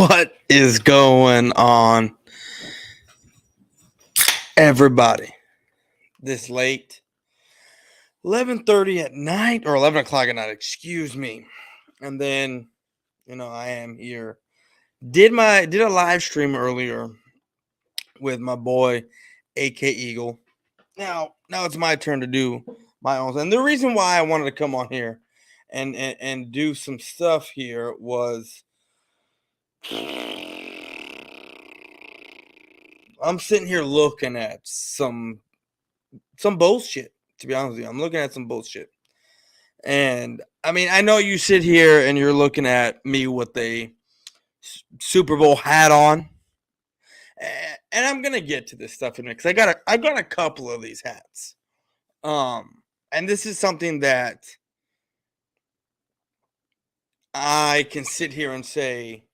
What is going on, everybody? This late, 11:30 at night or 11 o'clock at night, excuse me. And then, I am here. Did a live stream earlier with my boy, AK Eagle. Now it's my turn to do my own. And the reason why I wanted to come on here and do some stuff here was I'm sitting here looking at some bullshit, to be honest with you. I'm looking at some bullshit. And I mean, I know you sit here and you're looking at me with a Super Bowl hat on. And I'm gonna get to this stuff in a minute because I got a couple of these hats. And this is something that I can sit here and say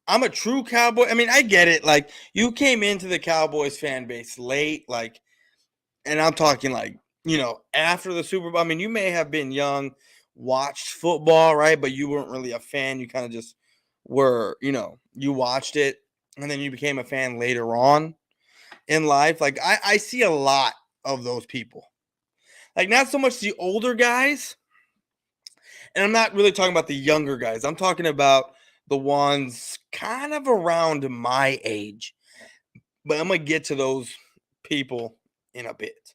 I'm a true Cowboy. I mean, I get it. Like, you came into the Cowboys fan base late, and I'm talking after the Super Bowl. I mean, you may have been young, watched football, right? But you weren't really a fan. You kind of just were, you watched it and then you became a fan later on in life. Like, I see a lot of those people. Like, not so much the older guys. And I'm not really talking about the younger guys. I'm talking about the ones kind of around my age. But I'm going to get to those people in a bit.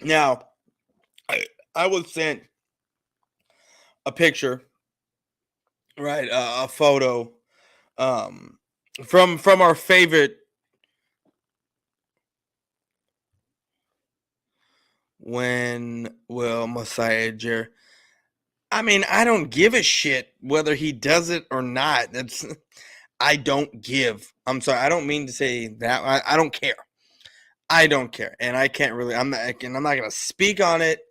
Now, I was sent a picture, right? A photo from our favorite Messiah Jer. I mean, I don't give a shit whether he does it or not. I don't give. I'm sorry. I don't mean to say that. I don't care. I don't care. And I can't really, I'm not going to speak on it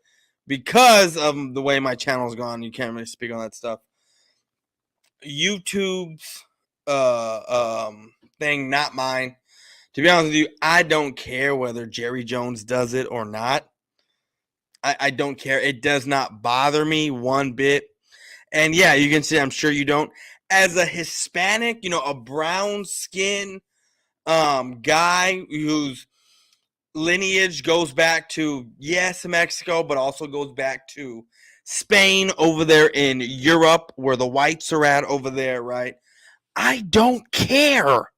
because of the way my channel's gone. You can't really speak on that stuff. YouTube's thing, not mine. To be honest with you, I don't care whether Jerry Jones does it or not. I don't care. It does not bother me one bit. And yeah, you can see, I'm sure you don't. As a Hispanic, a brown skin guy whose lineage goes back to, yes, Mexico, but also goes back to Spain over there in Europe, where the whites are at over there, right? I don't care.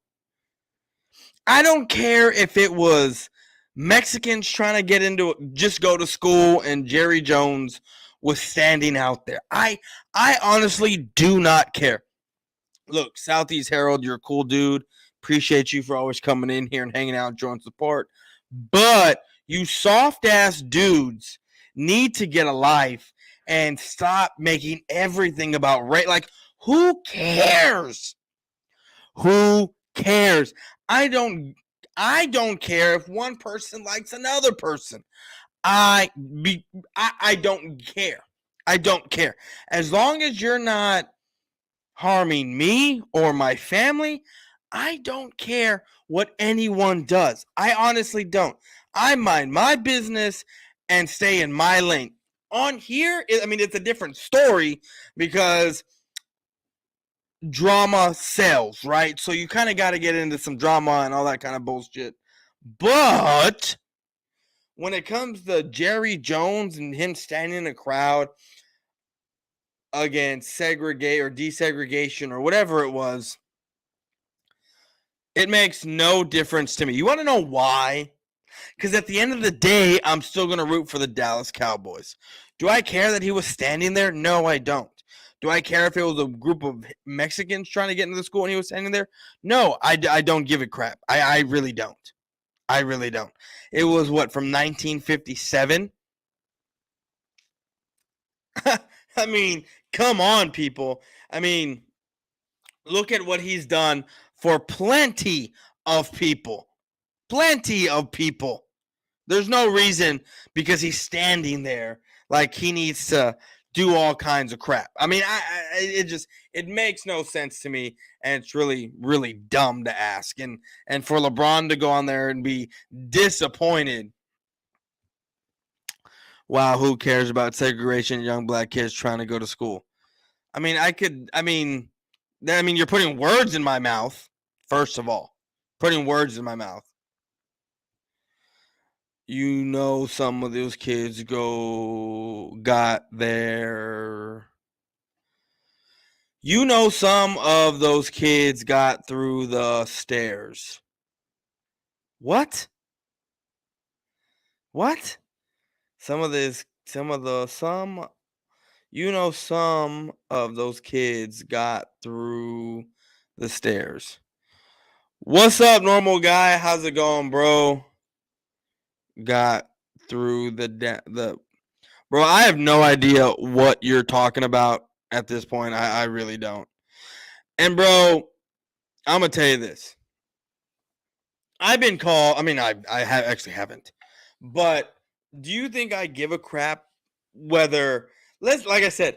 I don't care if it was Mexicans trying to get into it, just go to school, and Jerry Jones was standing out there. I honestly do not care. Look, Southeast Herald, you're a cool dude. Appreciate you for always coming in here and hanging out and showing support. But you soft-ass dudes need to get a life and stop making everything about race. Like, who cares? Who cares? I don't care if one person likes another person. I don't care. I don't care. As long as you're not harming me or my family, I don't care what anyone does. I honestly don't. I mind my business and stay in my lane. On here, I mean, it's a different story because drama sells, right? So you kind of got to get into some drama and all that kind of bullshit. But when it comes to Jerry Jones and him standing in a crowd against segregate or desegregation or whatever it was, it makes no difference to me. You want to know why? Because at the end of the day, I'm still going to root for the Dallas Cowboys. Do I care that he was standing there? No, I don't. Do I care if it was a group of Mexicans trying to get into the school and he was standing there? No, I don't give a crap. I really don't. I really don't. It was from 1957? I mean, come on, people. I mean, look at what he's done for plenty of people. Plenty of people. There's no reason because he's standing there like he needs to do all kinds of crap. I mean, it makes no sense to me, and it's really, really dumb to ask. And for LeBron to go on there and be disappointed Wow, who cares about segregation? Young black kids trying to go to school. I mean, you're putting words in my mouth. First of all, putting words in my mouth. You know, some of those kids got their. You know, some of those kids got through the stairs. What? What? Some of those kids got through the stairs. What's up, normal guy? How's it going, bro? Got through the bro. I have no idea what you're talking about at this point. I really don't. And bro, I'm gonna tell you this. I've been called. I mean, actually haven't. But do you think I give a crap whether like I said,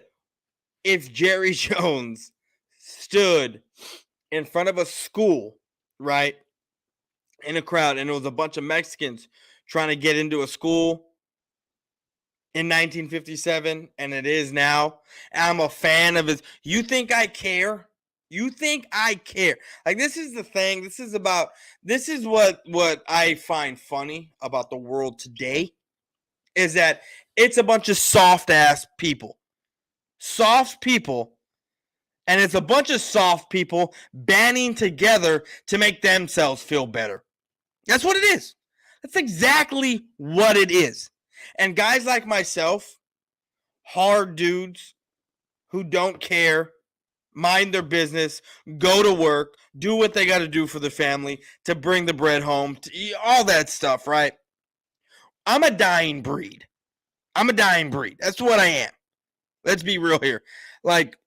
if Jerry Jones stood in front of a school, right, in a crowd, and it was a bunch of Mexicans trying to get into a school in 1957, and it is now, and I'm a fan of it. You think I care? You think I care? Like, this is the thing. This is what I find funny about the world today, is that it's a bunch of soft ass people. Soft people. And it's a bunch of soft people banding together to make themselves feel better. That's what it is. That's exactly what it is. And guys like myself, hard dudes who don't care, mind their business, go to work, do what they got to do for the family, to bring the bread home, all that stuff, right? I'm a dying breed. That's what I am. Let's be real here. Like,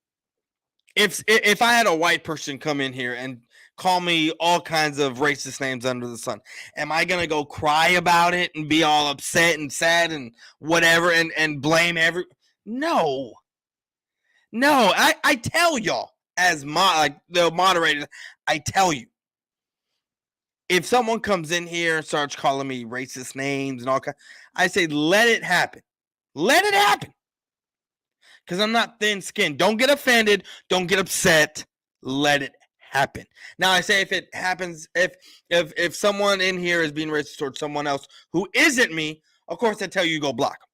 if I had a white person come in here and call me all kinds of racist names under the sun, am I gonna go cry about it and be all upset and sad and whatever and blame No. I tell y'all, as the moderators, I tell you, if someone comes in here and starts calling me racist names and all kinds, I say, let it happen. Let it happen. Because I'm not thin-skinned. Don't get offended. Don't get upset. Let it happen. Now, I say, if it happens, if someone in here is being racist towards someone else who isn't me, of course I tell you go block them.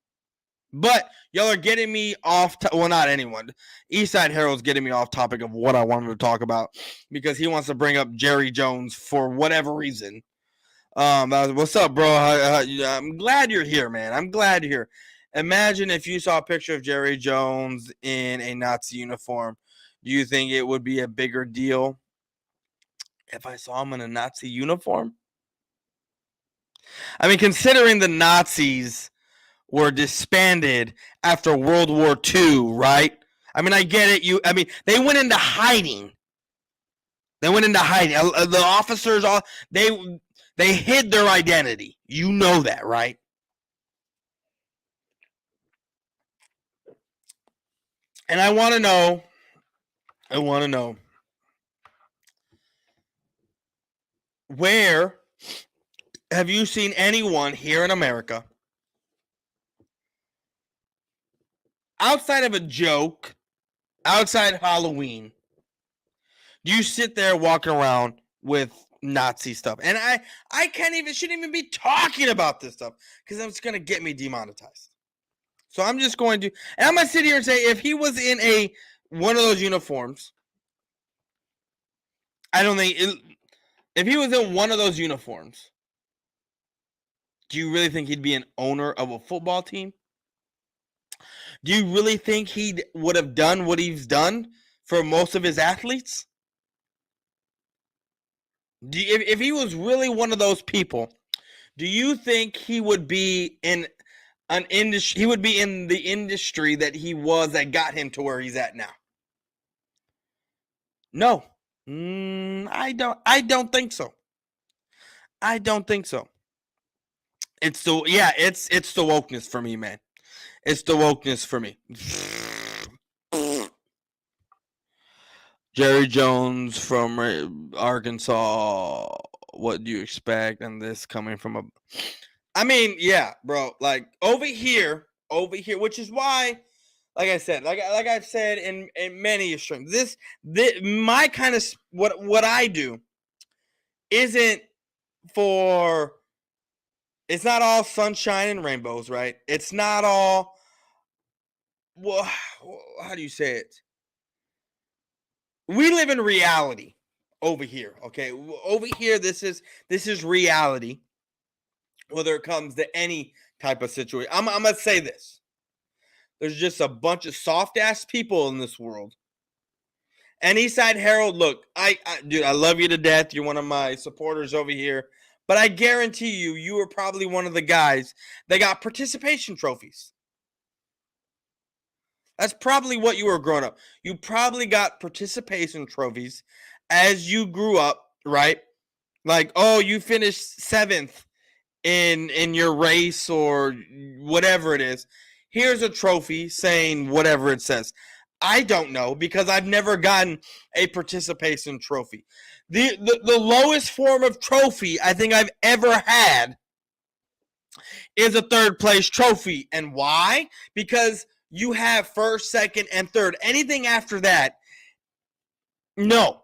But y'all are getting me off. Well, not anyone. Eastside Harold's getting me off topic of what I wanted to talk about, because he wants to bring up Jerry Jones for whatever reason. What's up, bro? I'm glad you're here, man. I'm glad you're here. Imagine if you saw a picture of Jerry Jones in a Nazi uniform. Do you think it would be a bigger deal if I saw him in a Nazi uniform? I mean, considering the Nazis were disbanded after World War II, right? I mean, I get it. They went into hiding. The officers, they hid their identity. You know that, right? And I want to know, where have you seen anyone here in America, outside of a joke, outside Halloween, do you sit there walking around with Nazi stuff? And I shouldn't even be talking about this stuff, because it's going to get me demonetized. So I'm just going to, and I'm going to sit here and say, if he was in one of those uniforms, if he was in one of those uniforms, do you really think he'd be an owner of a football team? Do you really think he would have done what he's done for most of his athletes? If he was really one of those people, do you think he would be in an industry? He would be in the industry that he was, that got him to where he's at now? No, I don't think so. I don't think so. It's the wokeness for me, man. It's the wokeness for me. Jerry Jones from Arkansas. What do you expect? And this coming from yeah, bro. Like, over here over here, which is why, like I said, like I've said in many streams, this my kind of what I do isn't for. It's not all sunshine and rainbows, right? It's not all. Well, how do you say it? We live in reality over here, okay? Over here, this is reality. Whether it comes to any type of situation, I'm gonna say this: there's just a bunch of soft ass people in this world. And Eastside Harold, look, dude, I love you to death. You're one of my supporters over here, but I guarantee you were probably one of the guys that got participation trophies. That's probably what you were growing up. You probably got participation trophies as you grew up, right? Like, oh, you finished 7th in your race or whatever it is. Here's a trophy saying whatever it says. I don't know because I've never gotten a participation trophy. The lowest form of trophy I think I've ever had is a 3rd place trophy. And why? Because you have 1st, 2nd, and 3rd. Anything after that, no.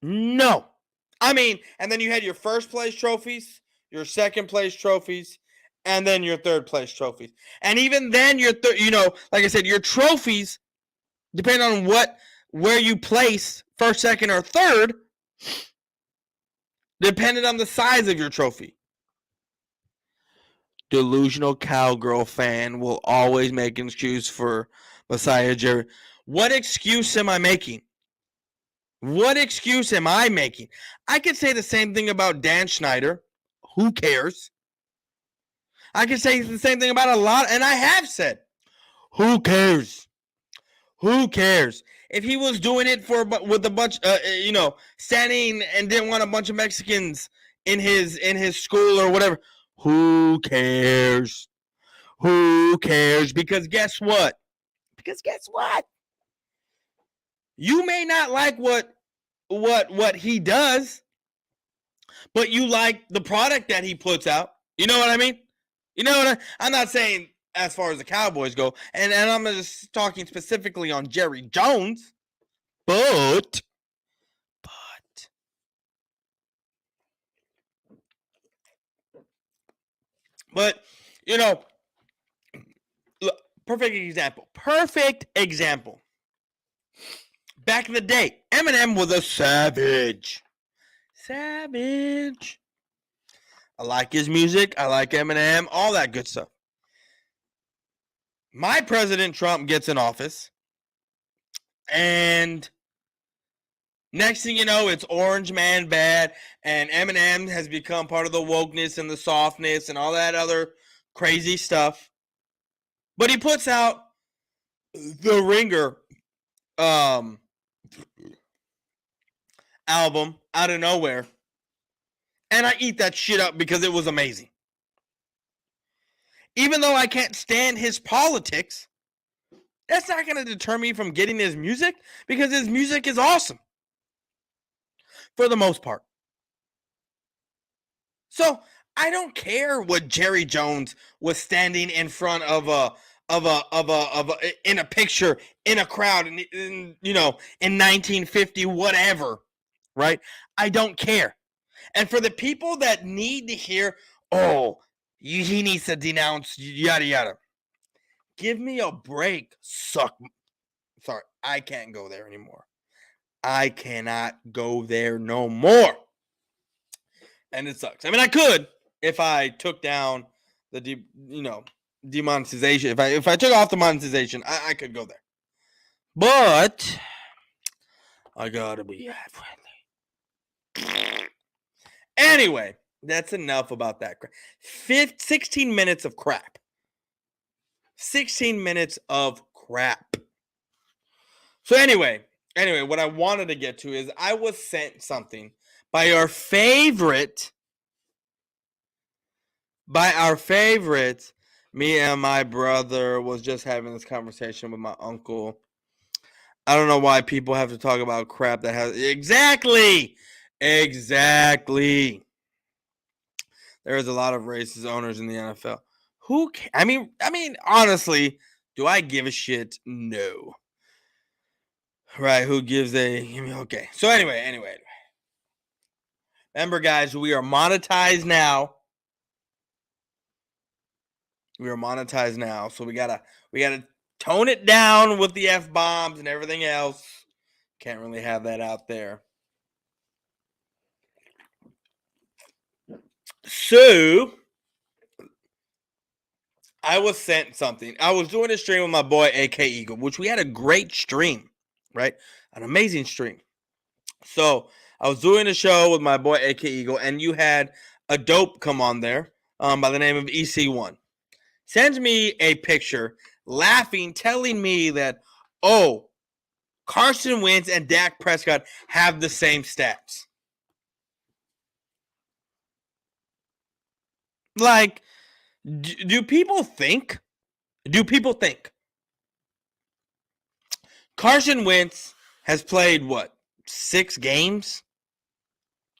I mean, and then you had your 1st place trophies, your 2nd place trophies, and then your 3rd place trophies. And even then, like I said, your trophies, depending on where you place 1st, 2nd, or 3rd, depended on the size of your trophy. Delusional cowgirl fan will always make an excuse for Messiah Jerry. What excuse am I making? What excuse am I making? I could say the same thing about Dan Schneider. Who cares? I could say the same thing about a lot, and I have said, who cares? Who cares? If he was doing it with a bunch, standing and didn't want a bunch of Mexicans in his school or whatever, who cares? Who cares? Because guess what? You may not like what he does, but you like the product that he puts out. You know what I mean? You know what I'm not saying as far as the Cowboys go, and I'm just talking specifically on Jerry Jones, but look, perfect example. Back in the day, Eminem was a savage. I like his music. I like Eminem, all that good stuff. My President Trump gets in office, and next thing you know, it's Orange Man bad, and Eminem has become part of the wokeness and the softness and all that other crazy stuff. But he puts out the Ringer album out of nowhere, and I eat that shit up because it was amazing. Even though I can't stand his politics, that's not going to deter me from getting his music because his music is awesome for the most part. So I don't care what Jerry Jones was standing in front of in a picture in a crowd in 1950 whatever, right? I don't care. And for the people that need to hear, he needs to denounce yada yada. Give me a break. Sorry, I can't go there anymore. I cannot go there no more. And it sucks. I mean, I could if I took down the demonetization. If I took off the monetization, I could go there. But I gotta be friendly. Anyway, that's enough about that crap. 16 minutes of crap. 16 minutes of crap. So anyway, what I wanted to get to is I was sent something by our favorite. Me and my brother was just having this conversation with my uncle. I don't know why people have to talk about crap that has exactly. There is a lot of racist owners in the NFL. I mean, honestly, do I give a shit? No. Right? Who gives a? Okay. So anyway. Remember, guys, we are monetized now. So we gotta tone it down with the F bombs and everything else. Can't really have that out there. So I was sent something. I was doing a stream with my boy AK Eagle, which we had a great stream, right? An amazing stream. So I was doing a show with my boy AK Eagle, and you had a dope come on there by the name of EC1. Sends me a picture, laughing, telling me that, oh, Carson Wentz and Dak Prescott have the same stats. Like, do people think? Carson Wentz has played, what, 6 games?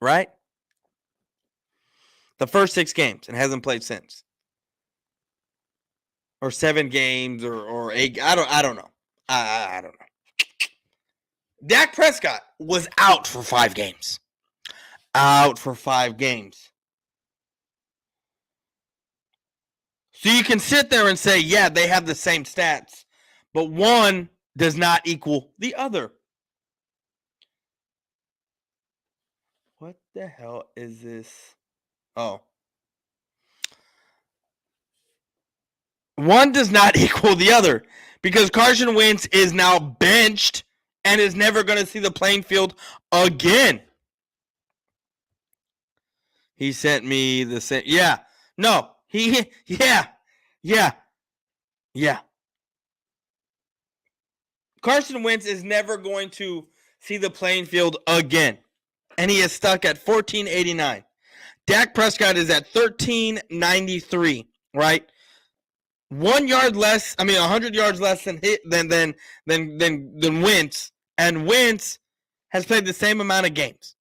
Right? The first 6 games and hasn't played since. Or 7 games or 8. I don't know. I don't know. Dak Prescott was out for 5 games. So you can sit there and say, yeah, they have the same stats, but one does not equal the other. What the hell is this? Oh. One does not equal the other because Carson Wentz is now benched and is never going to see the playing field again. He sent me the same. Yeah. No. Yeah. Carson Wentz is never going to see the playing field again. And he is stuck at 1489. Dak Prescott is at 1393, right? 1 yard less, 100 yards less than Wentz, and Wentz has played the same amount of games.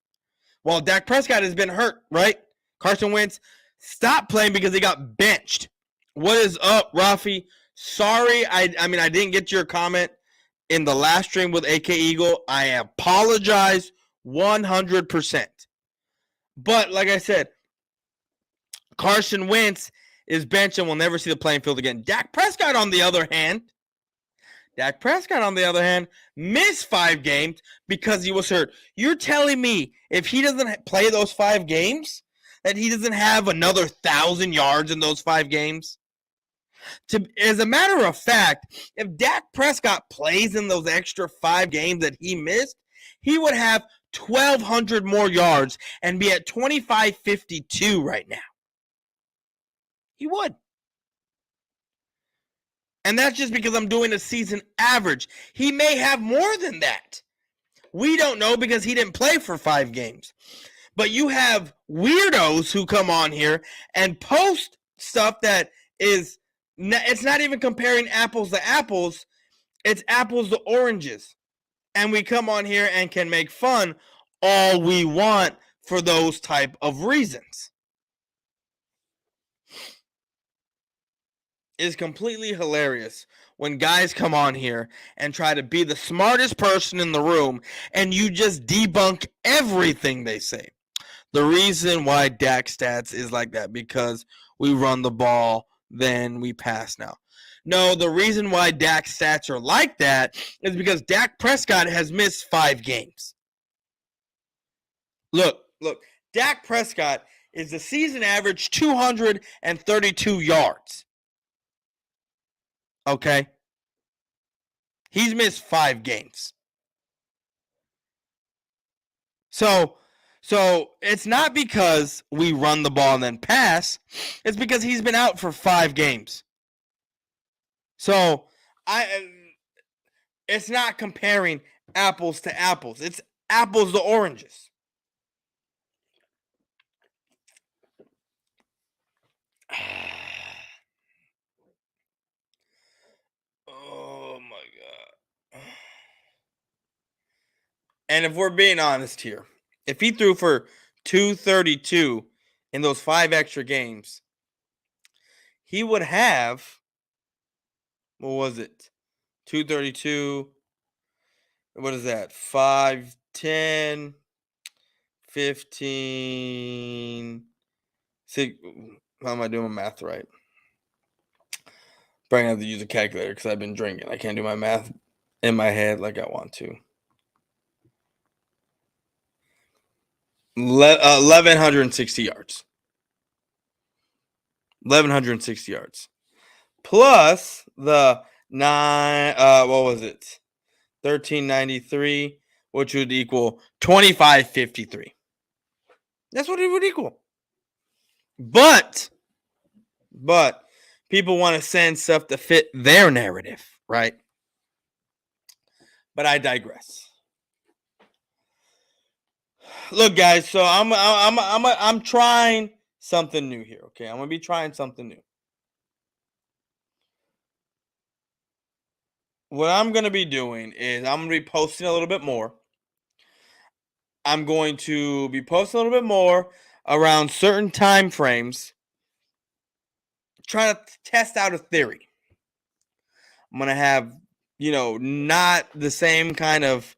While Dak Prescott has been hurt, right? Carson Wentz stopped playing because he got benched. What is up, Rafi? Sorry, I didn't get your comment in the last stream with AK Eagle. I apologize 100%. But like I said, Carson Wentz is benched and will never see the playing field again. Dak Prescott, on the other hand, missed 5 games because he was hurt. You're telling me if he doesn't play those 5 games, that he doesn't have another 1,000 yards in those 5 games? As a matter of fact, if Dak Prescott plays in those extra 5 games that he missed, he would have 1,200 more yards and be at 2552 right now. He would. And that's just because I'm doing a season average. He may have more than that. We don't know because he didn't play for 5 games. But you have weirdos who come on here and post stuff that is, it's not even comparing apples to apples. It's apples to oranges. And we come on here and can make fun all we want for those type of reasons. Is completely hilarious when guys come on here and try to be the smartest person in the room and you just debunk everything they say. The reason why Dak stats is like that because we run the ball, then we pass now. No, the reason why Dak stats are like that is because Dak Prescott has missed 5 games. Look, Dak Prescott is the season average 232 yards. Okay? He's missed 5 games. So it's not because we run the ball and then pass. It's because he's been out for 5 games. So it's not comparing apples to apples. It's apples to oranges. Oh my God. And if we're being honest here, if he threw for 232 in those 5 extra games, he would have, what was it? 232. What is that? 5, 10, 15. See, how am I doing my math right? Probably have to use a calculator because I've been drinking. I can't do my math in my head like I want to. 1,160 yards. 1,160 yards. Plus the what was it? 1,393, which would equal 2,553. That's what it would equal. But people want to send stuff to fit their narrative, right? But I digress. Look, guys, so I'm trying something new here, okay? I'm going to be trying something new. What I'm going to be doing is I'm going to be posting a little bit more. I'm going to be posting a little bit more around certain time frames, trying to test out a theory. I'm going to have, not the same kind of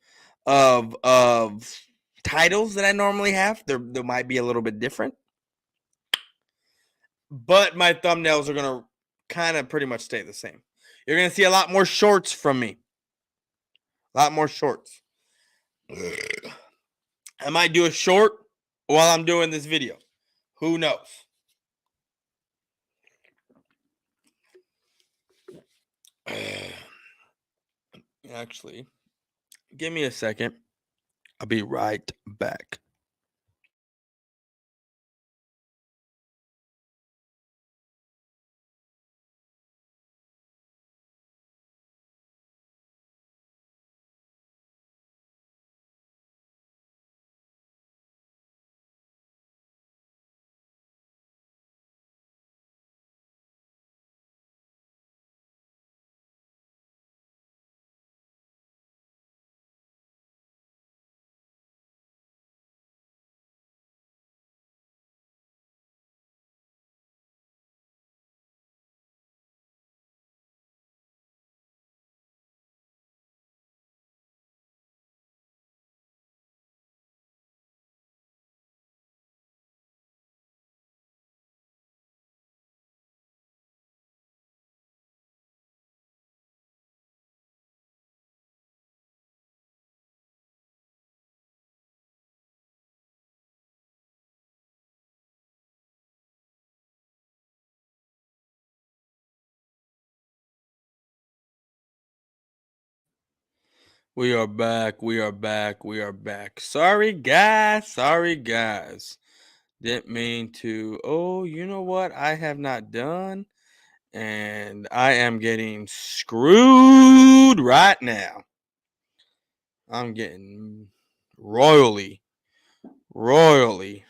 titles that I normally have. They might be a little bit different. But my thumbnails are going to kind of pretty much stay the same. You're going to see a lot more shorts from me. A lot more shorts. I might do a short while I'm doing this video. Who knows? Actually, give me a second. I'll be right back. We are back. We are back. We are back. Sorry, guys. Sorry, guys. Didn't mean to. Oh, you know what? I have not done. And I am getting screwed right now. I'm getting royally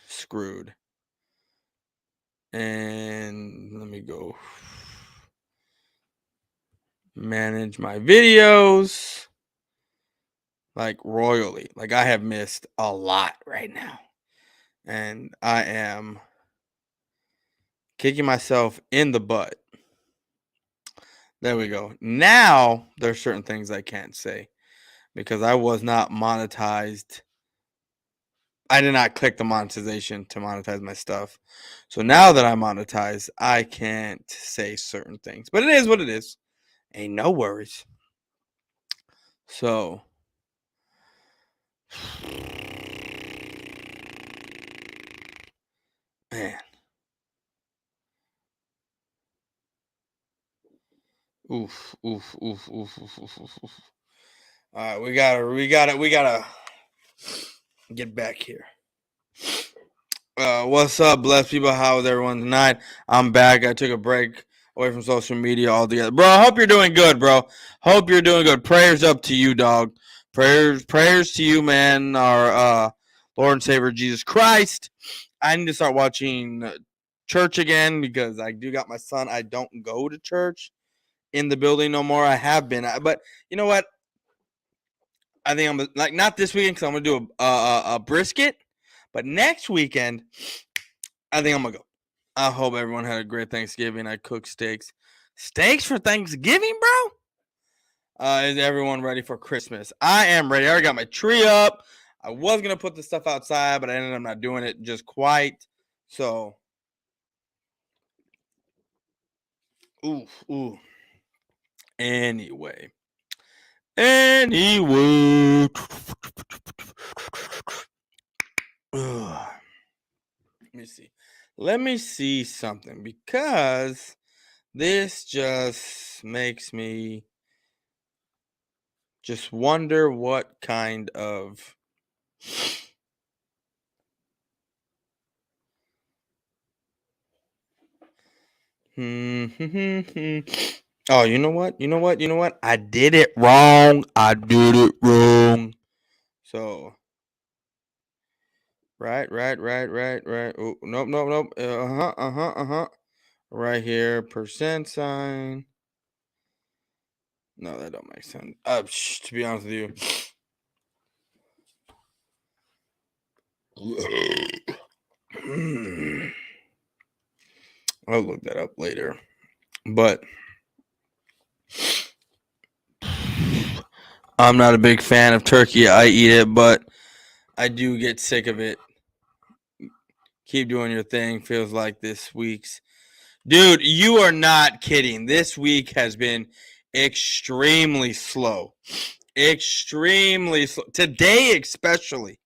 screwed. And let me go manage my videos. Like royally. Like I have missed a lot right now. And I am kicking myself in the butt. There we go. Now there's certain things I can't say because I was not monetized. I did not click the monetization to monetize my stuff. So now that I'm monetized, I can't say certain things. But it is what it is. Ain't no worries. So man. Oof. All right, we gotta get back here. What's up, blessed people? How's everyone tonight? I'm back. I took a break away from social media altogether. Bro, I hope you're doing good, bro. Hope you're doing good. Prayers up to you, dog. Prayers to you, man. Our Lord and Savior Jesus Christ. I need to start watching church again because I do got my son. I don't go to church in the building no more. I have been, but you know what? I think I'm like not this weekend because I'm gonna do a brisket, but next weekend I think I'm gonna go. I hope everyone had a great Thanksgiving. I cooked steaks. Steaks for Thanksgiving, bro? Is everyone ready for Christmas? I am ready. I already got my tree up. I was gonna put the stuff outside, but I ended up not doing it just quite. So, ooh. Anyway, anyway. Ugh. Let me see. Let me see something because this just makes me just wonder what kind of. Oh, you know what? You know what? You know what? I did it wrong. I did it wrong. So, right. Oh, nope. Right here, percent sign. No, that don't make sense. To be honest with you. I'll look that up later. But I'm not a big fan of turkey. I eat it, but I do get sick of it. Keep doing your thing. Feels like this week's. Dude, you are not kidding. This week has been extremely slow. Extremely slow. Today, especially.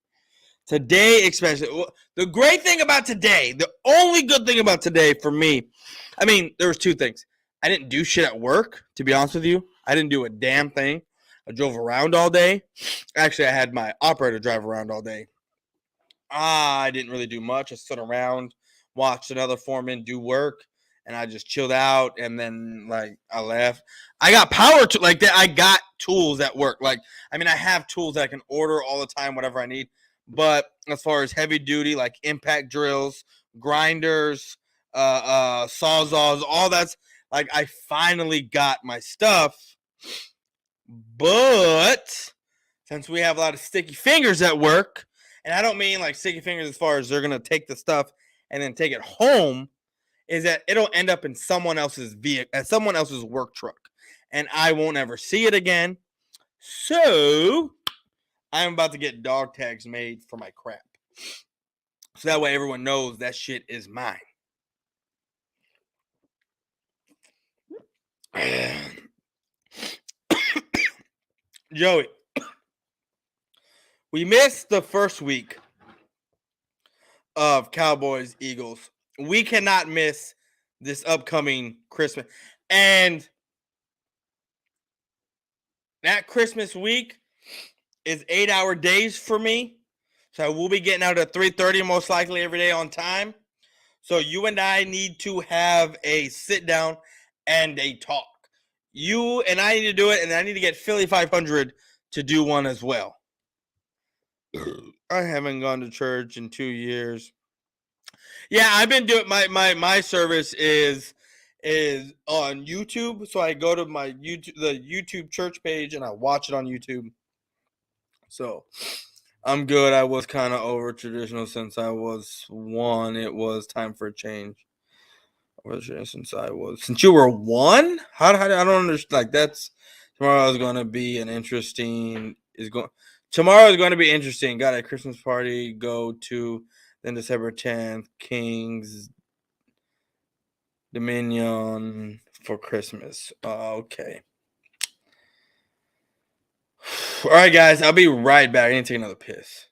The great thing about today, the only good thing about today for me, I mean, there was two things. I didn't do shit at work, to be honest with you. I didn't do a damn thing. I drove around all day. Actually, I had my operator drive around all day. I didn't really do much. I stood around, watched another foreman do work, and I just chilled out. And then, like, I left. I got power to like that. I got tools at work. Like, I mean, I have tools that I can order all the time, whatever I need. But as far as heavy duty, like impact drills, grinders, sawzalls, all that's like I finally got my stuff. But since we have a lot of sticky fingers at work, and I don't mean like sticky fingers as far as they're gonna take the stuff and then take it home, is that it'll end up in someone else's vehicle, someone else's work truck, and I won't ever see it again. So I'm about to get dog tags made for my crap, so that way everyone knows that shit is mine. Joey, we missed the first week of Cowboys Eagles. We cannot miss this upcoming Christmas. And that Christmas week is 8-hour days for me. So I will be getting out at 3:30 most likely every day on time. So you and I need to have a sit down and a talk. You and I need to do it, and I need to get Philly 500 to do one as well. I haven't gone to church in 2 years. Yeah, I've been doing my service is on YouTube. So I go to my the YouTube church page and I watch it on YouTube. So I'm good. I was kind of over traditional since I was one. It was time for a change. Since you were one. How I don't understand. Like that's tomorrow is going to be an interesting is going. Tomorrow is going to be interesting. Got a Christmas party. Go to then December 10th. Kings Dominion for Christmas. Okay. All right, guys. I'll be right back. I need to take another piss.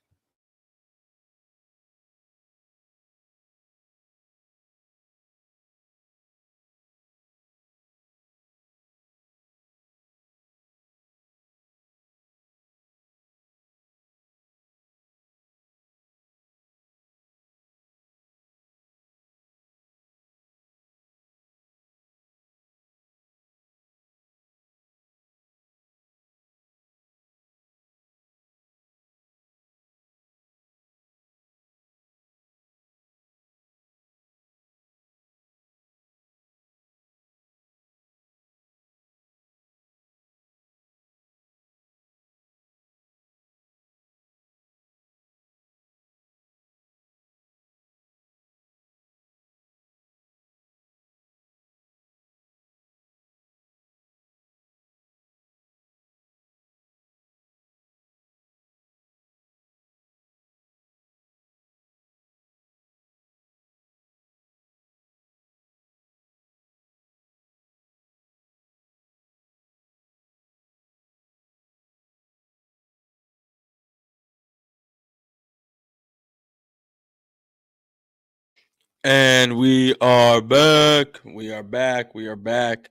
And we are back. We are back. We are back.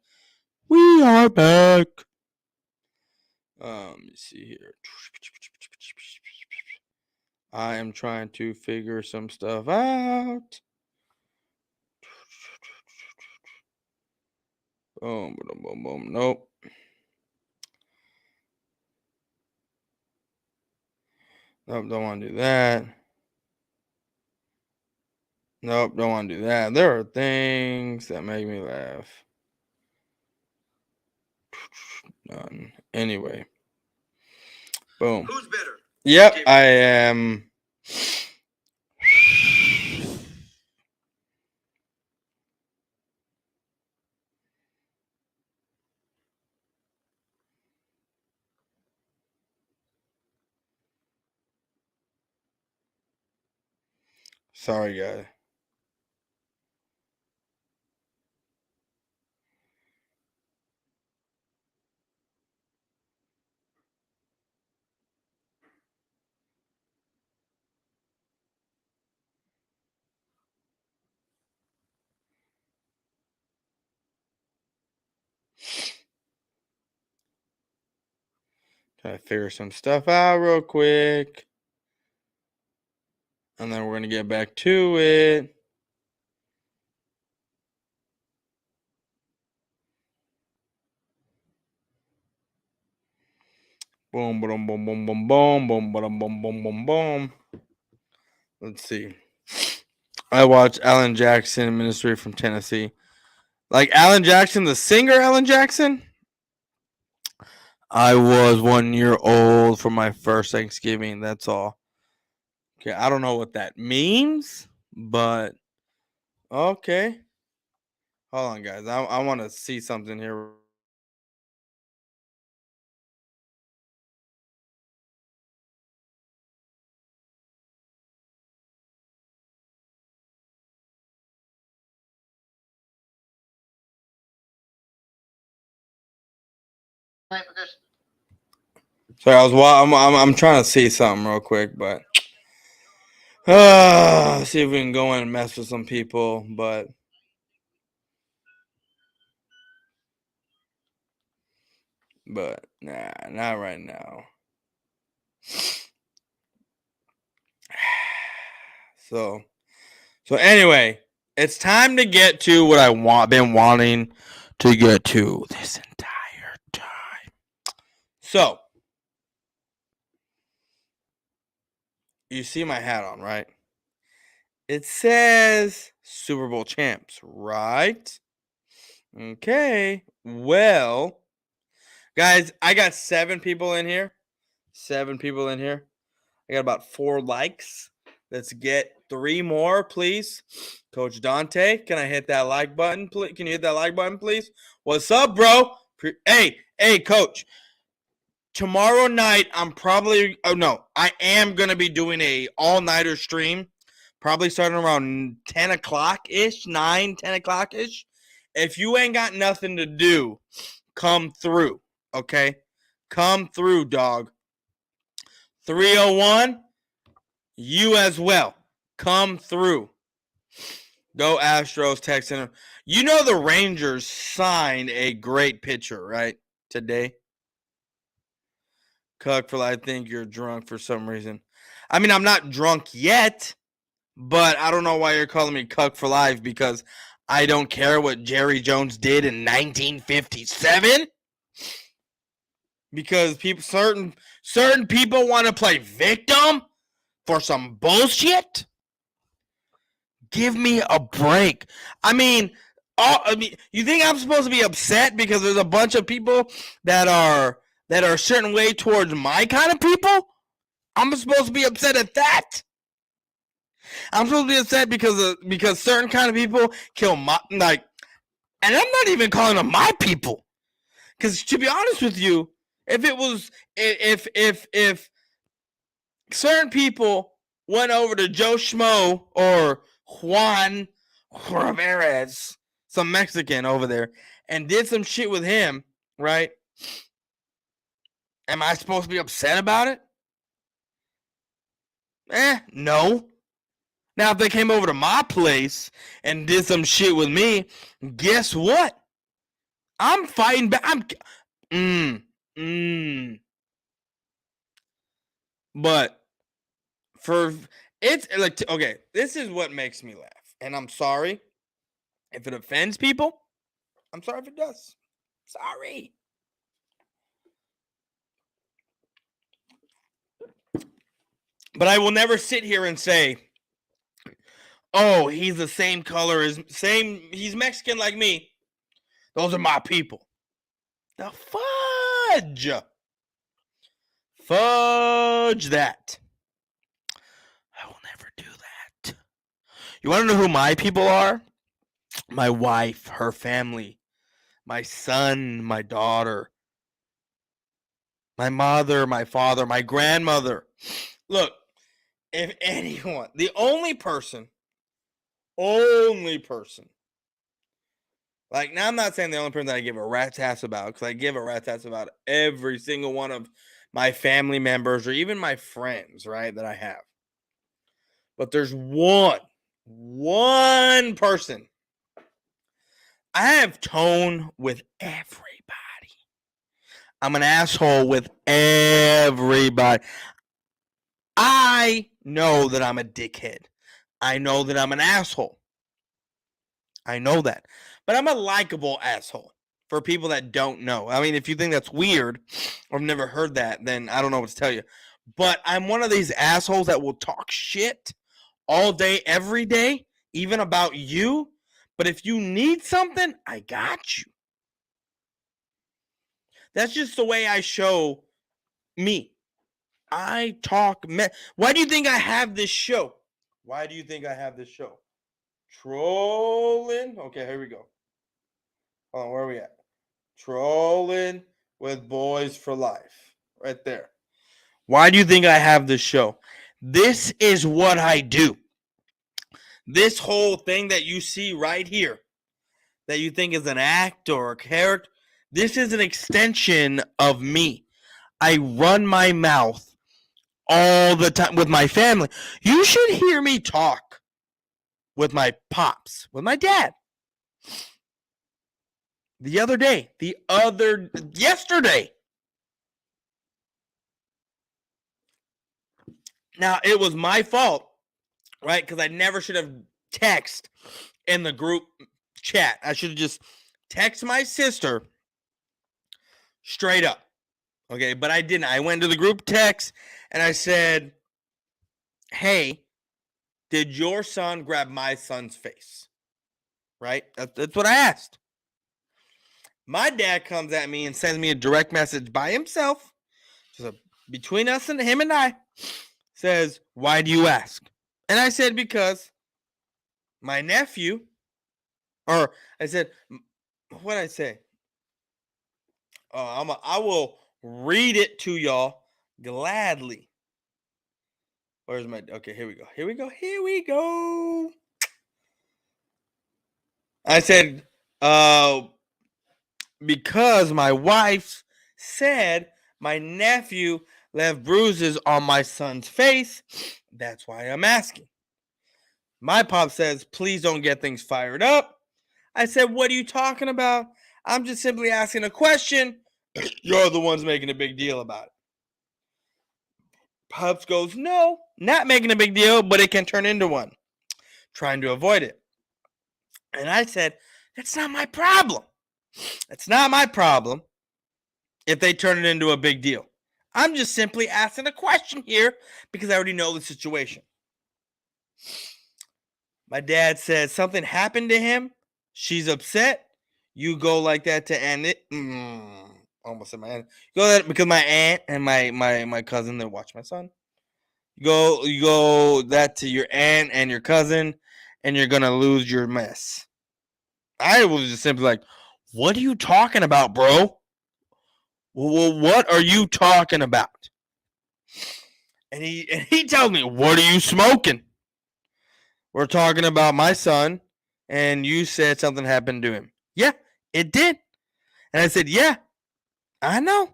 We are back. Let me see here. I am trying to figure some stuff out. Boom, boom, boom, boom. Nope. Nope, don't want to do that. Nope, don't want to do that. There are things that make me laugh. None. Anyway. Boom. Who's better? Yep, I am. Sorry, guys. Try to figure some stuff out real quick. And then we're going to get back to it. Boom, boom, boom, boom, boom, boom, boom, boom, boom, boom, boom, boom. Let's see. I watched Alan Jackson, Ministry from Tennessee. Like Alan Jackson, the singer Alan Jackson? I was 1 year old for my first Thanksgiving. That's all. Okay, I don't know what that means, but okay. Hold on, guys. I want to see something here. Sorry, I'm trying to see something real quick, but see if we can go in and mess with some people, but nah, not right now. So anyway, it's time to get to what I been wanting to get to this entire time. So you see my hat on, right? It says Super Bowl champs, right? Okay. Well, guys, I got 7 people in here. 7 people in here. I got about 4 likes. Let's get 3 more, please. Coach Dante, can I hit that like button, please? Can you hit that like button, please? What's up, bro? Hey, Coach. Tomorrow night, I am going to be doing a all-nighter stream, probably starting around 10 o'clock-ish, 9, 10 o'clock-ish. If you ain't got nothing to do, come through, okay? Come through, dog. 301, you as well. Come through. Go Astros, Tech Center. You know the Rangers signed a great pitcher, right, today? Cuck, I think you're drunk for some reason. I mean, I'm not drunk yet, but I don't know why you're calling me Cuck for life because I don't care what Jerry Jones did in 1957. Because certain people want to play victim for some bullshit. Give me a break. I mean, you think I'm supposed to be upset because there's a bunch of people that are a certain way towards my kind of people? I'm supposed to be upset at that. I'm supposed to be upset because certain kind of people kill my and I'm not even calling them my people. Because to be honest with you, if certain people went over to Joe Schmo or Juan Ramirez, some Mexican over there, and did some shit with him, right? Am I supposed to be upset about it? No. Now, if they came over to my place and did some shit with me, guess what? I'm fighting back. But for it's like, okay, this is what makes me laugh. And I'm sorry if it offends people. I'm sorry if it does. Sorry. But I will never sit here and say, oh, he's the same color as he's Mexican like me. Those are my people. The fudge. Fudge that. I will never do that. You want to know who my people are? My wife, her family, my son, my daughter, my mother, my father, my grandmother. Look, if anyone, the only person, like, now I'm not saying the only person that I give a rat's ass about, because I give a rat's ass about every single one of my family members or even my friends, right, that I have. But there's one person. I have tone with everybody. I'm an asshole with everybody. I know that I'm a dickhead. I know that I'm an asshole. I know that. But I'm a likable asshole for people that don't know. I mean, if you think that's weird or have never heard that, then I don't know what to tell you. But I'm one of these assholes that will talk shit all day, every day, even about you. But if you need something, I got you. That's just the way I show me. I talk. Why do you think I have this show? Trolling. Okay, here we go. Hold on, where are we at? Trolling with Boyz4Life. Right there. Why do you think I have this show? This is what I do. This whole thing that you see right here, that you think is an act or a character, this is an extension of me. I run my mouth all the time with my family. You should hear me talk with my pops, with my dad. Yesterday. Now, it was my fault, right? Because I never should have texted in the group chat. I should have just texted my sister straight up. Okay, but I didn't. I went to the group text and I said, hey, did your son grab my son's face? Right? That's what I asked. My dad comes at me and sends me a direct message by himself, just between us and him and I, says, why do you ask? And I said, because my nephew, or I said, what did I say? I will read it to y'all gladly. Where's my, okay, here we go. I said, because my wife said my nephew left bruises on my son's face, that's why I'm asking. My pop says, please don't get things fired up. I said, what are you talking about? I'm just simply asking a question. You're the ones making a big deal about it. Pops goes, no, not making a big deal, but it can turn into one. Trying to avoid it. And I said, that's not my problem. It's not my problem if they turn it into a big deal. I'm just simply asking a question here because I already know the situation. My dad said something happened to him. She's upset. You go like that to end it. Almost said my aunt. Go that because my aunt and my cousin, they watch my son. You go that to your aunt and your cousin, and you're gonna lose your mess. I was just simply like, what are you talking about, bro? Well, what are you talking about? And he tells me, what are you smoking? We're talking about my son, and you said something happened to him. Yeah, it did. And I said, yeah, I know.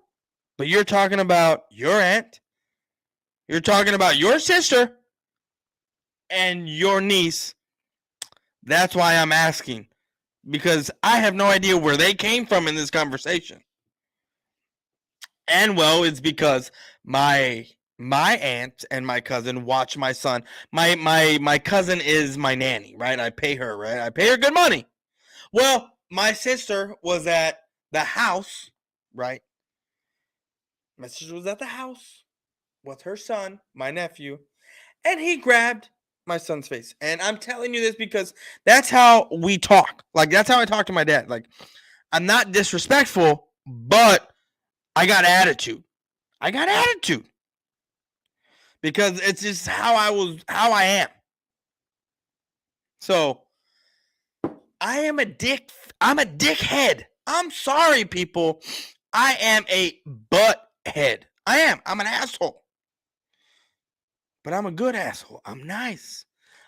But you're talking about your aunt. You're talking about your sister. and your niece. That's why I'm asking, because I have no idea where they came from in this conversation. And it's because my aunt and my cousin watch my son. My cousin is my nanny, right? I pay her, right? I pay her good money. Well, my sister was at the house, right? My sister was at the house with her son, my nephew, and he grabbed my son's face. And I'm telling you this because that's how we talk. Like, that's how I talk to my dad. Like, I'm not disrespectful, but I got attitude. I got attitude. Because it's just how I am. So, I am a dick. I'm a dickhead. I'm sorry, people. I am a butt head. I am. I'm an asshole. But I'm a good asshole. I'm nice.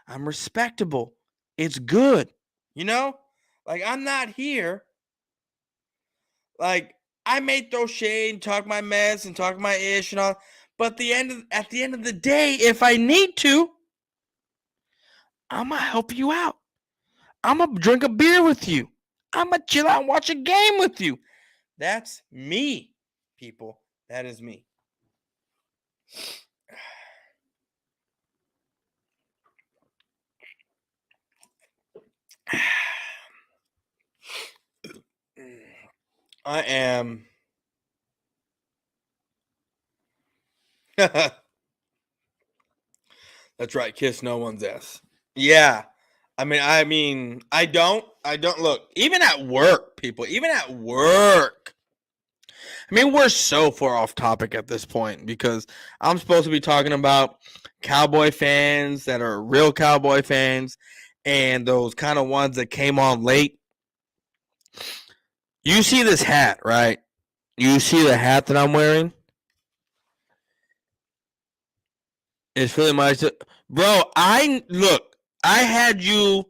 I'm respectable. It's good. You know? Like, I'm not here. Like, I may throw shade and talk my mess and talk my ish and all. But at the end of the day, if I need to, I'm going to help you out. I'm going to drink a beer with you. I'm going to chill out and watch a game with you. That's me, people. That is me. I am. That's right. Kiss no one's ass. Yeah. I don't look, even at work, people, even at work. I mean, we're so far off topic at this point because I'm supposed to be talking about Cowboy fans that are real Cowboy fans and those kind of ones that came on late. You see this hat, right? You see the hat that I'm wearing? It's really my bro. I had you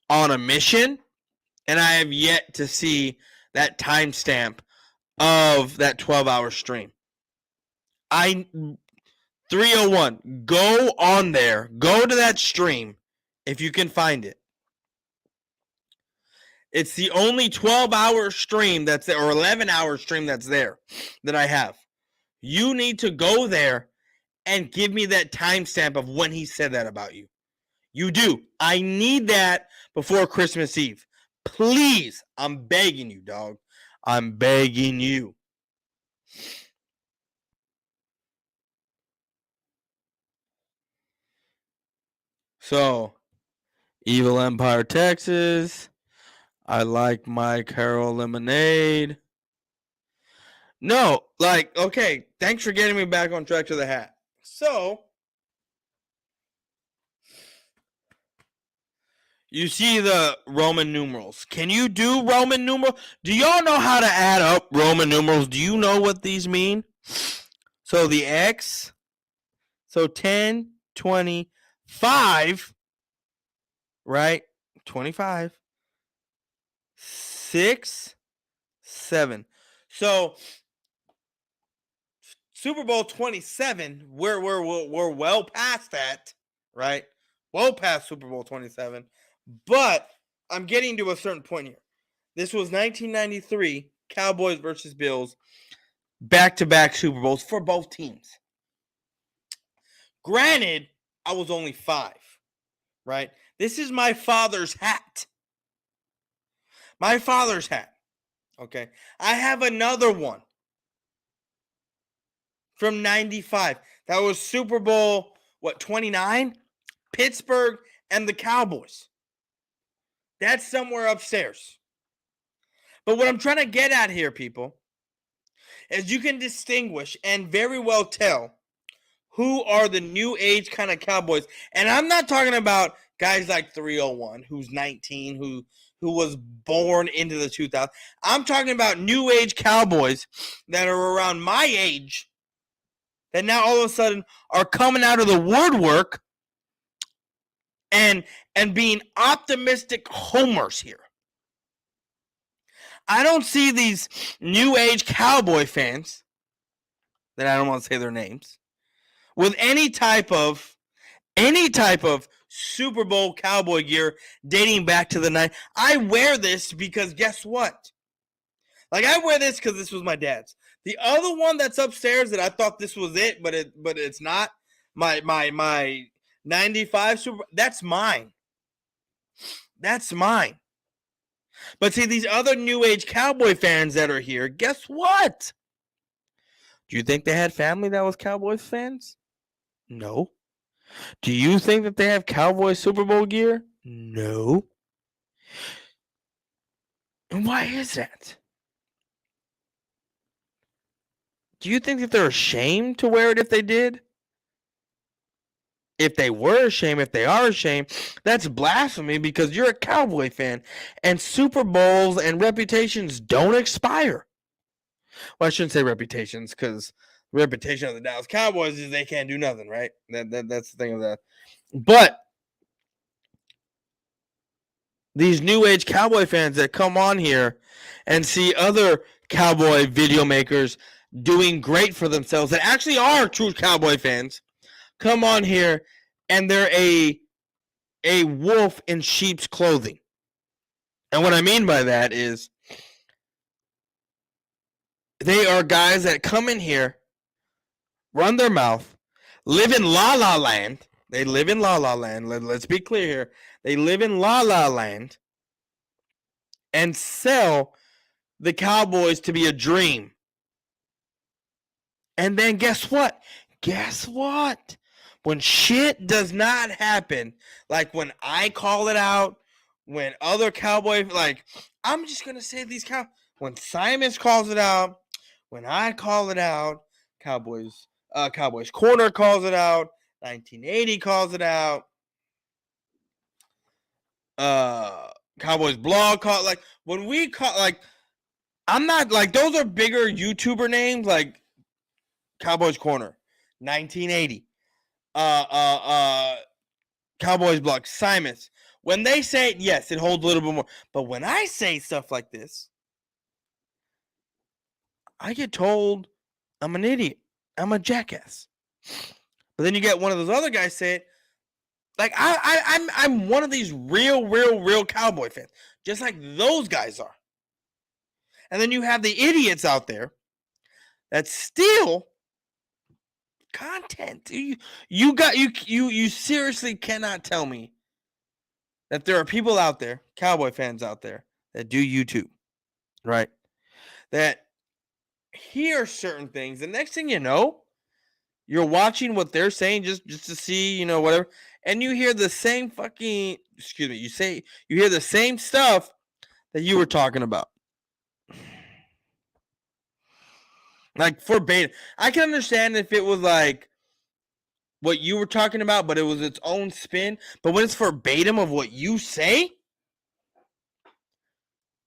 on a mission, and I have yet to see that timestamp of that 12-hour stream. 301. Go on there. Go to that stream if you can find it. It's the only 12-hour stream that's there, or 11-hour stream that's there that I have. You need to go there and give me that timestamp of when he said that about you. You do. I need that before Christmas Eve. Please. I'm begging you, dog. I'm begging you. So, Evil Empire, Texas. I like my Carol lemonade. No, okay. Thanks for getting me back on track to the hat. So, you see the Roman numerals. Can you do Roman numerals? Do y'all know how to add up Roman numerals? Do you know what these mean? So the X, so 10, 20, 5, right? 25, 6, 7. So Super Bowl 27, we're well past that, right? Well past Super Bowl 27. But I'm getting to a certain point here. This was 1993, Cowboys versus Bills, back-to-back Super Bowls for both teams. Granted, I was only 5, right? This is my father's hat. My father's hat. Okay. I have another one from 95. That was Super Bowl, 29? Pittsburgh and the Cowboys. That's somewhere upstairs. But what I'm trying to get at here, people, is you can distinguish and very well tell who are the new age kind of Cowboys. And I'm not talking about guys like 301, who's 19, who was born into the 2000s. I'm talking about new age Cowboys that are around my age that now all of a sudden are coming out of the woodwork and being optimistic homers here. I don't see these new age Cowboy fans, that I don't want to say their names, with any type of any type of Super Bowl cowboy gear dating back to the night. I wear this because guess what? Like, I wear this because this was my dad's. The other one that's upstairs that I thought this was it, but it's not. My 95 Super, that's mine. That's mine. But see, these other new age cowboy fans that are here, guess what? Do you think they had family that was Cowboys fans? No. Do you think that they have Cowboy Super Bowl gear? No. And why is that? Do you think that they're ashamed to wear it if they did? If they were ashamed, if they are ashamed, that's blasphemy because you're a Cowboy fan and Super Bowls and reputations don't expire. Well, I shouldn't say reputations because the reputation of the Dallas Cowboys is they can't do nothing, right? That's the thing of that. But these new age Cowboy fans that come on here and see other Cowboy video makers doing great for themselves that actually are true Cowboy fans come on here and they're a wolf in sheep's clothing. And what I mean by that is they are guys that come in here, run their mouth, live in La La Land. They live in La La Land. Let's be clear here. They live in La La Land and sell the Cowboys to be a dream. And then guess what? Guess what? When shit does not happen, like when I call it out, when other Cowboy, like, I'm just going to say these Cowboys, when Simons calls it out, when I call it out, Cowboys Corner calls it out, 1980 calls it out, Cowboys Blog call, like, when we call, like, I'm not, like, those are bigger YouTuber names, like Cowboys Corner, 1980. Cowboys Blog, Simons. When they say it, yes, it holds a little bit more. But when I say stuff like this, I get told I'm an idiot. I'm a jackass. But then you get one of those other guys say it. Like, I'm one of these real Cowboy fans. Just like those guys are. And then you have the idiots out there that steal content. You seriously cannot tell me that there are people out there, Cowboy fans out there, that do YouTube, right? That hear certain things. The next thing you know, you're watching what they're saying just to see, whatever, and you hear the same fucking, you hear the same stuff that you were talking about. Like verbatim. I can understand if it was like what you were talking about, but it was its own spin. But when it's verbatim of what you say,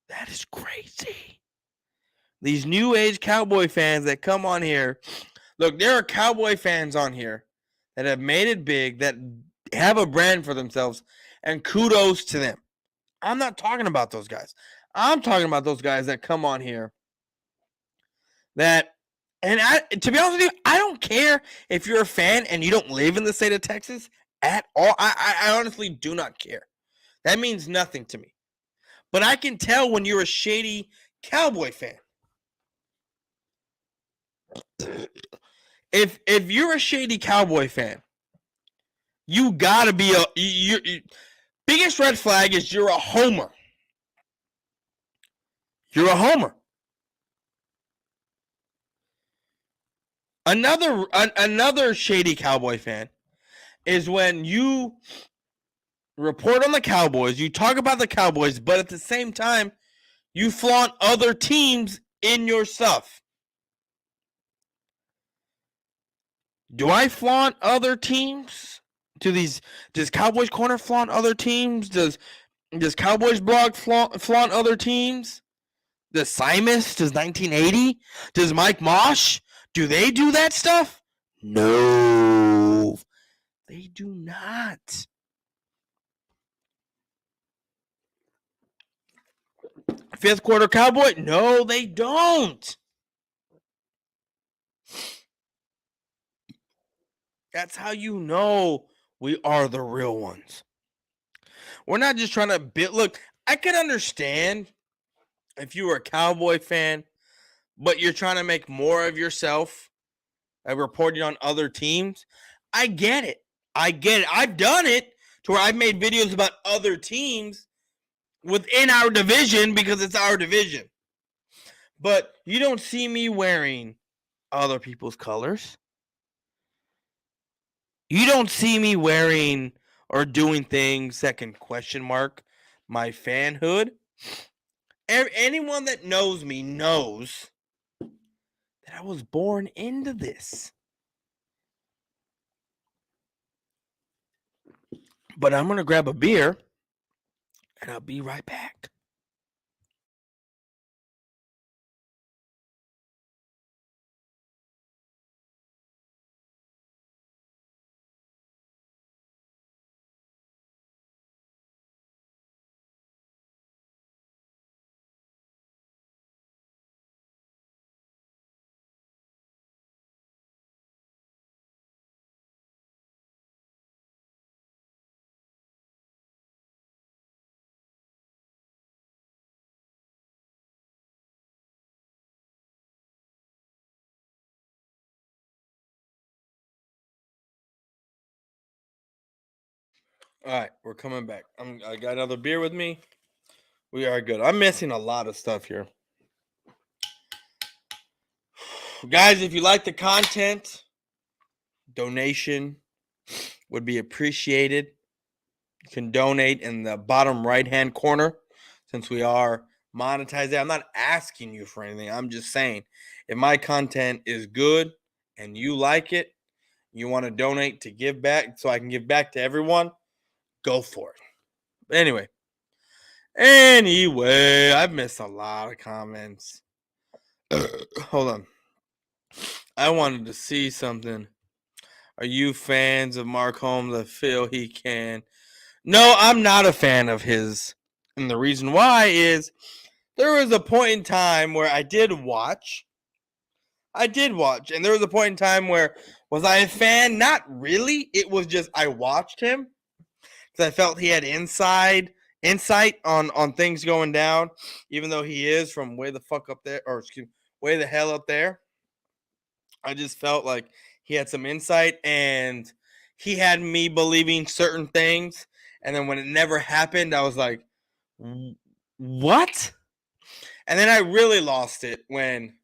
that is crazy. These new age Cowboy fans that come on here. Look, there are Cowboy fans on here that have made it big, that have a brand for themselves, and kudos to them. I'm not talking about those guys. I'm talking about those guys that come on here that, and to be honest with you, I don't care if you're a fan and you don't live in the state of Texas at all. I honestly do not care. That means nothing to me. But I can tell when you're a shady Cowboy fan. If you're a shady Cowboy fan, you gotta be biggest red flag is you're a homer. You're a homer. Another shady Cowboy fan is when you report on the Cowboys, you talk about the Cowboys, but at the same time, you flaunt other teams in your stuff. Do I flaunt other teams? Does Cowboys Corner flaunt other teams? Does Cowboys Blog flaunt other teams? Does Simus? Does 1980? Does Mike Mosh? Do they do that stuff? No, they do not. Fifth quarter Cowboy? No, they don't. That's how you know We are the real ones. We're not just trying to build. Look, I can understand if you were a Cowboy fan, but you're trying to make more of yourself reporting on other teams. I get it. I get it. I've done it to where I've made videos about other teams within our division because it's our division. But you don't see me wearing other people's colors. You don't see me wearing or doing things that can question mark my fanhood. Anyone that knows me knows that I was born into this. But I'm going to grab a beer and I'll be right back. All right, we're coming back. I got another beer with me. We are good. I'm missing a lot of stuff here. Guys, if you like the content, donation would be appreciated. You can donate in the bottom right-hand corner since we are monetized. I'm not asking you for anything. I'm just saying if my content is good and you like it, you want to donate to give back so I can give back to everyone, go for it. But anyway, I've missed a lot of comments. Hold on. I wanted to see something. Are you fans of Mark Holmes? I feel he can. No, I'm not a fan of his. And the reason why is there was a point in time where I did watch. And there was a point in time where was I a fan? Not really. It was just I watched him because I felt he had insight on things going down, even though he is from way the fuck up there, or excuse me, way the hell up there. I just felt like he had some insight and he had me believing certain things. And then when it never happened, I was like, what? And then I really lost it when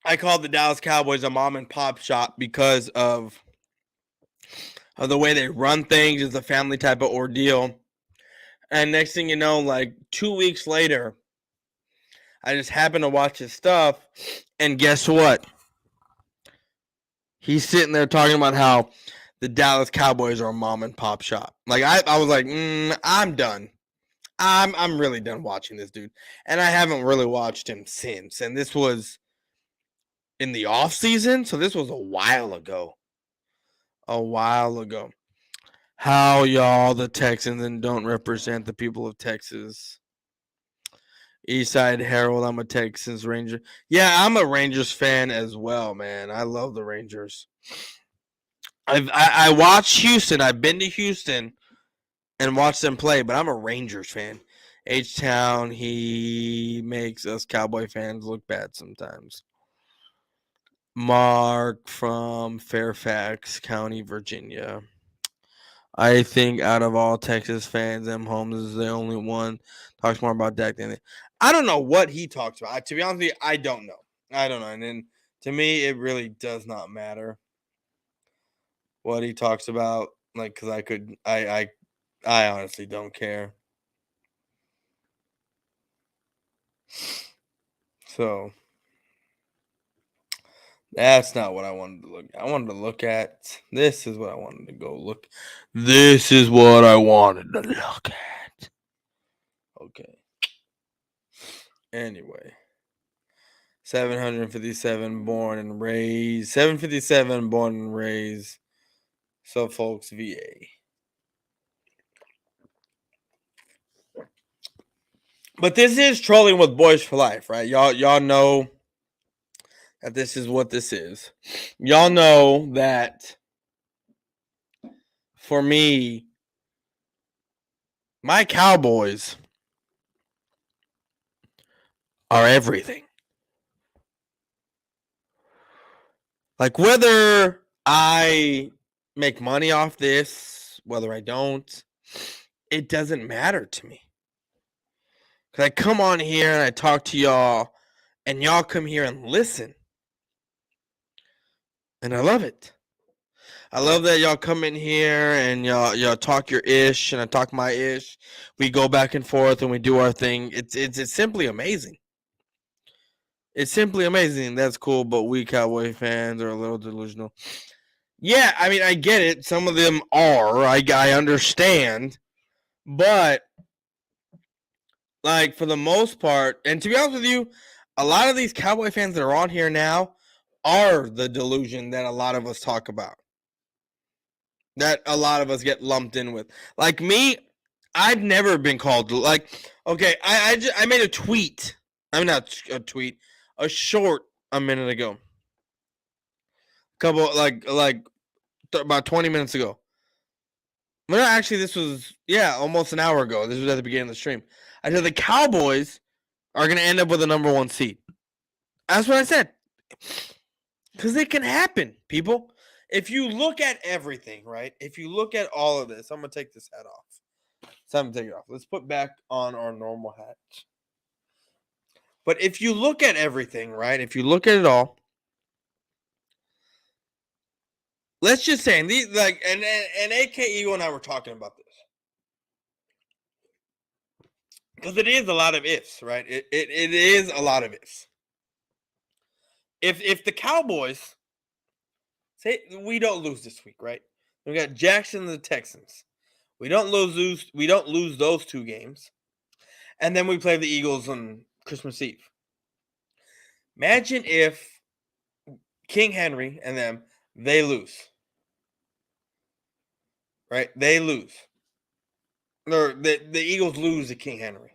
I called the Dallas Cowboys a mom and pop shop because of the way they run things. It's a family type of ordeal. And next thing you know, like 2 weeks later, I just happened to watch his stuff. And guess what? He's sitting there talking about how the Dallas Cowboys are a mom and pop shop. Like I was like, I'm done. I'm really done watching this dude. And I haven't really watched him since. And this was in the off season, so this was a while ago. How y'all the Texans and don't represent the people of Texas. Eastside Herald, I'm a Texans Ranger. Yeah, I'm a Rangers fan as well, man. I love the Rangers. I watched Houston. I've been to Houston and watched them play, but I'm a Rangers fan. H-Town, he makes us Cowboy fans look bad sometimes. Mark from Fairfax County, Virginia. I think out of all Texas fans, M. Holmes is the only one talks more about Dak than I don't know what he talks about. To be honest with you, I don't know. And then to me, it really does not matter what he talks about. Like, because I honestly don't care. So that's not what I wanted to look at. I wanted to look at this is what I wanted to go look. This is what I wanted to look at. Okay. Anyway. 757 born and raised. 757 born and raised. Suffolk, VA. But this is trolling with Boyz4Life, right? Y'all know that this is what this is. Y'all know that for me, my Cowboys are everything. Like, whether I make money off this, whether I don't, it doesn't matter to me. Because I come on here and I talk to y'all, and y'all come here and listen. And I love it. I love that y'all come in here and y'all talk your ish and I talk my ish. We go back and forth and we do our thing. It's simply amazing. It's simply amazing. That's cool, but we Cowboy fans are a little delusional. Yeah, I mean, I get it. Some of them are. I understand. But, like, for the most part, and to be honest with you, a lot of these Cowboy fans that are on here now are the delusion that a lot of us talk about. That a lot of us get lumped in with. Like me, I've never been called, like, okay, I made a tweet. I'm not a tweet, a short a minute ago. Couple, about 20 minutes ago. Well, actually, this was, almost an hour ago. This was at the beginning of the stream. I said the Cowboys are going to end up with a number 1 seed. That's what I said. Because it can happen, people. If you look at everything, right? If you look at all of this, I'm going to take this hat off. So I'm going to take it off. Let's put back on our normal hat. But if you look at everything, right? If you look at it all, let's just say, and these, like, and AK Eagle and I were talking about this. Because it is a lot of ifs, right? It is a lot of ifs. If the Cowboys say we don't lose this week, right? We got Jackson and the Texans. We don't lose those 2 games. And then we play the Eagles on Christmas Eve. Imagine if King Henry and them, they lose. Right? They lose. Or the Eagles lose to King Henry.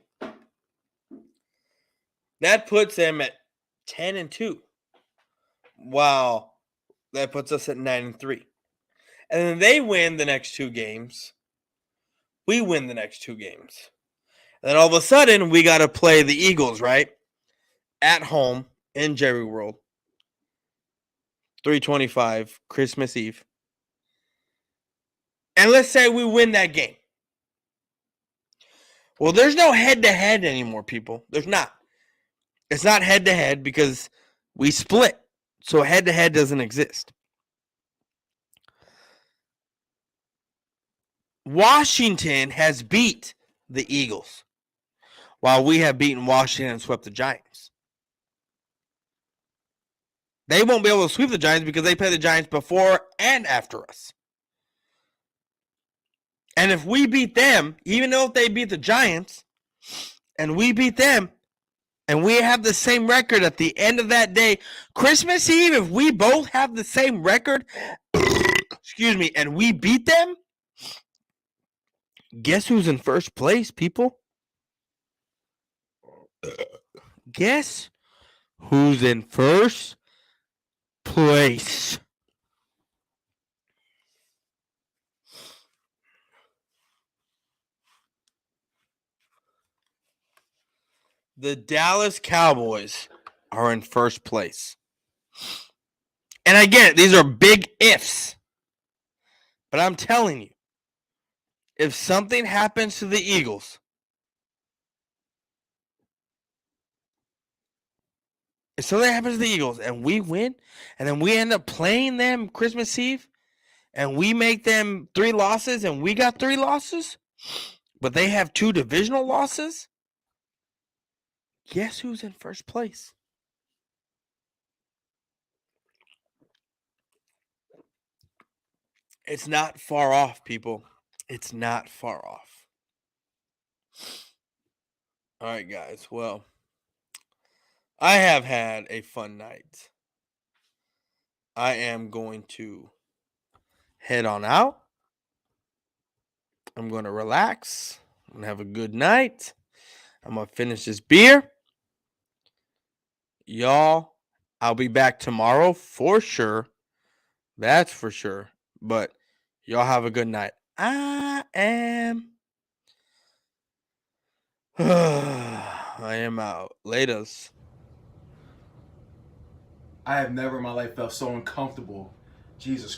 That puts them at 10-2. Wow. That puts us at 9-3. And then they win the next 2 games. We win the next 2 games. And then all of a sudden, we got to play the Eagles, right? At home in Jerry World. 3:25, Christmas Eve. And let's say we win that game. Well, there's no head-to-head anymore, people. There's not. It's not head-to-head because we split. So head-to-head doesn't exist. Washington has beat the Eagles, while we have beaten Washington and swept the Giants. They won't be able to sweep the Giants because they play the Giants before and after us. And if we beat them, even though if they beat the Giants, and we beat them, and we have the same record at the end of that day, Christmas Eve, if we both have the same record, excuse me, and we beat them, guess who's in first place, people? Guess who's in first place? The Dallas Cowboys are in first place. And I get it, these are big ifs. But I'm telling you, if something happens to the Eagles, if something happens to the Eagles and we win, and then we end up playing them Christmas Eve, and we make them 3 losses, and we got 3 losses, but they have 2 divisional losses, guess who's in first place? It's not far off, people. It's not far off. All right, guys. Well, I have had a fun night. I am going to head on out. I'm going to relax. I'm going to have a good night. I'm going to finish this beer. Y'all I'll be back tomorrow for sure. That's for sure. But y'all have a good night. I am. I am out. Laters. I have never in my life felt so uncomfortable. Jesus